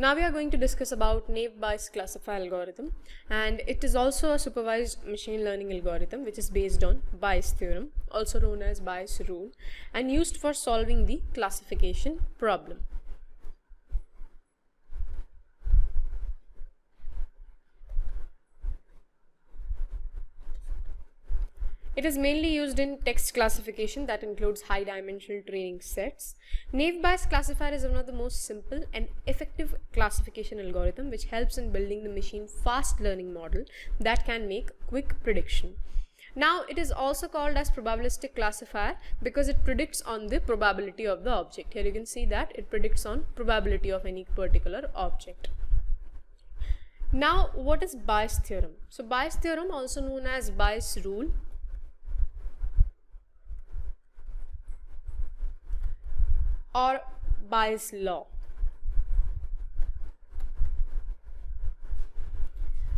Now we are going to discuss about naive-Bayes classifier algorithm, and it is also a supervised machine learning algorithm which is based on Bayes theorem, also known as Bayes rule, and used for solving the classification problem. It is mainly used in text classification that includes high-dimensional training sets. Naive-Bayes classifier is one of the most simple and effective classification algorithm which helps in building the machine fast learning model that can make quick prediction. Now it is also called as probabilistic classifier because it predicts on the probability of the object. Here you can see that it predicts on probability of any particular object. Now what is Bayes theorem? So Bayes theorem, also known as Bayes rule, or Bayes law.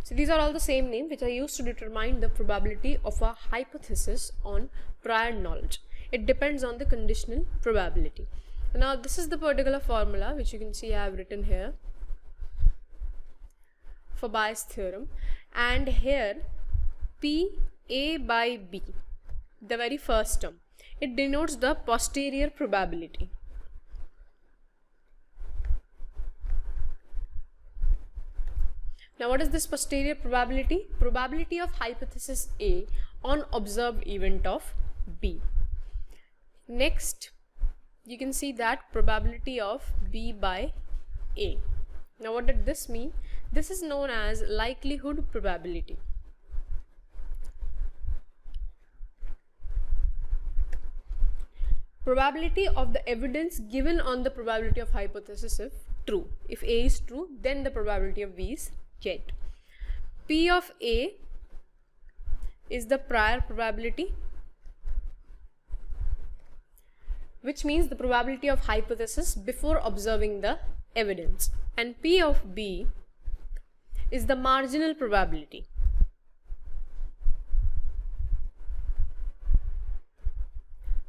So these are all the same name which are used to determine the probability of a hypothesis on prior knowledge. It depends on the conditional probability. Now this is the particular formula which you can see I have written here for Bayes theorem, and here P A by B, the very first term, it denotes the posterior probability. Now what is this posterior probability? Probability of hypothesis A on observed event of B. Next, you can see that probability of B by A. Now what did this mean? This is known as likelihood probability. Probability of the evidence given on the probability of hypothesis if true. If A is true, then the probability of B is yet. P of A is the prior probability, which means the probability of hypothesis before observing the evidence, and P of B is the marginal probability.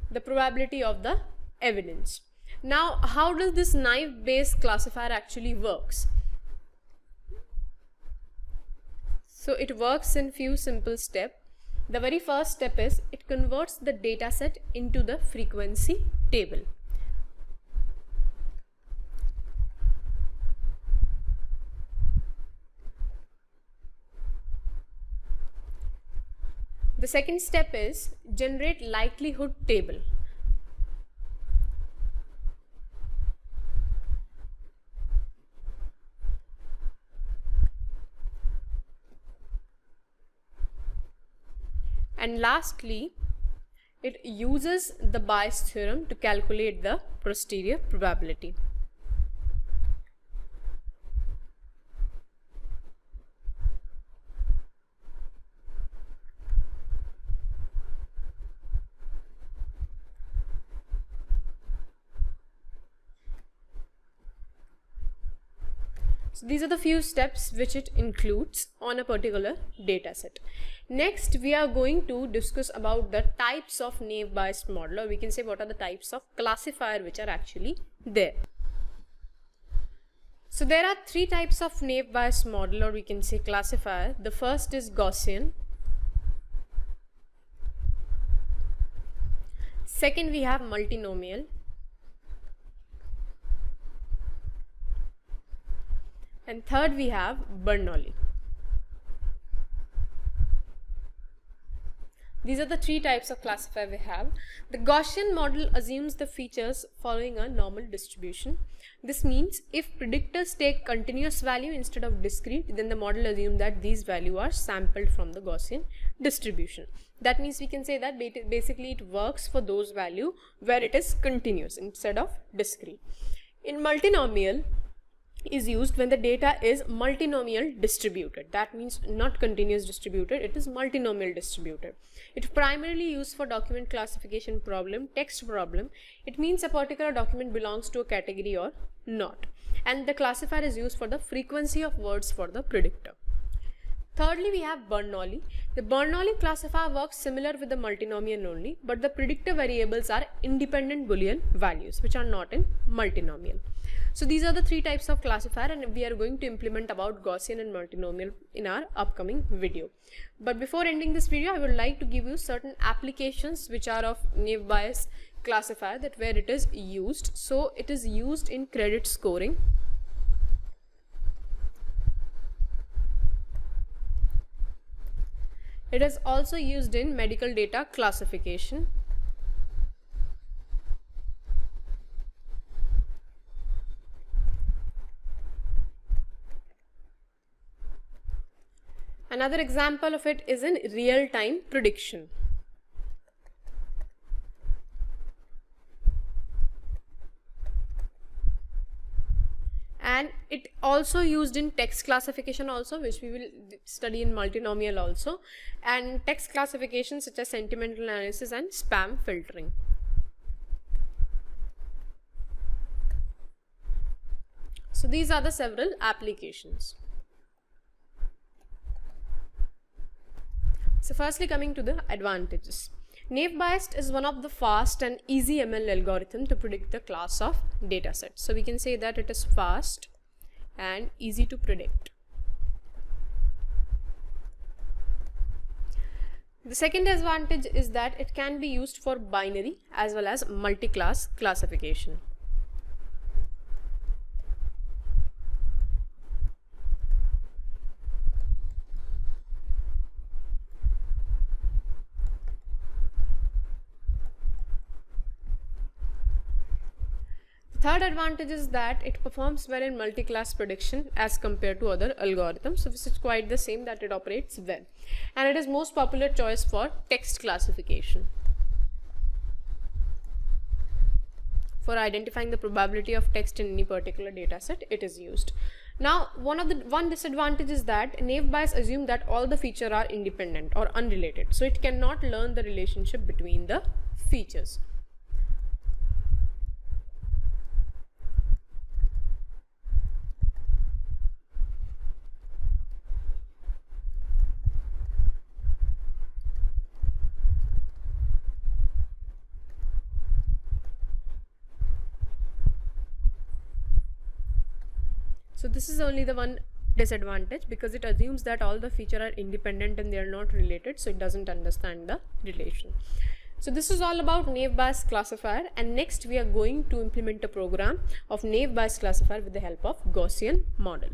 The probability of the evidence. Now how does this naive-Bayes classifier actually works? So it works in few simple steps. The very first step is it converts the data set into the frequency table. The second step is generate likelihood table. And lastly, it uses the Bayes theorem to calculate the posterior probability. So these are the few steps which it includes on a particular data set. Next, we are going to discuss about the types of naive-Bayes model, or we can say what are the types of classifier which are actually there. So there are three types of naive-Bayes model, or we can say classifier. The first is Gaussian. Second, we have multinomial. And third, we have Bernoulli. These are the three types of classifier we have. The Gaussian model assumes the features following a normal distribution. This means if predictors take continuous value instead of discrete, then the model assumes that these values are sampled from the Gaussian distribution. That means we can say that basically it works for those values where it is continuous instead of discrete. In multinomial is used when the data is multinomial distributed. That means not continuous distributed, it is multinomial distributed. It is primarily used for document classification problem, text problem. It means a particular document belongs to a category or not. And the classifier is used for the frequency of words for the predictor. Thirdly, we have Bernoulli. The Bernoulli classifier works similar with the multinomial only, but the predictor variables are independent Boolean values which are not in multinomial. So these are the three types of classifier, and we are going to implement about Gaussian and multinomial in our upcoming video. But before ending this video, I would like to give you certain applications which are of Naive Bayes classifier, that where it is used. So it is used in credit scoring. It is also used in medical data classification. Another example of it is in real-time prediction. And it also used in text classification also, which we will study in multinomial also, and text classification such as sentimental analysis and spam filtering. So these are the several applications. So firstly, coming to the advantages. Naive Bayes is one of the fast and easy ML algorithm to predict the class of dataset. So we can say that it is fast and easy to predict. The second advantage is that it can be used for binary as well as multi-class classification. Third advantage is that it performs well in multi-class prediction as compared to other algorithms, so this is quite the same, that it operates well, and it is most popular choice for text classification. For identifying the probability of text in any particular dataset, it is used. Now, one disadvantage is that Naive Bayes assume that all the features are independent or unrelated, so it cannot learn the relationship between the features. So this is only the one disadvantage, because it assumes that all the features are independent and they are not related, so it doesn't understand the relation. So this is all about Naive Bayes classifier, and next we are going to implement a program of Naive Bayes classifier with the help of Gaussian model.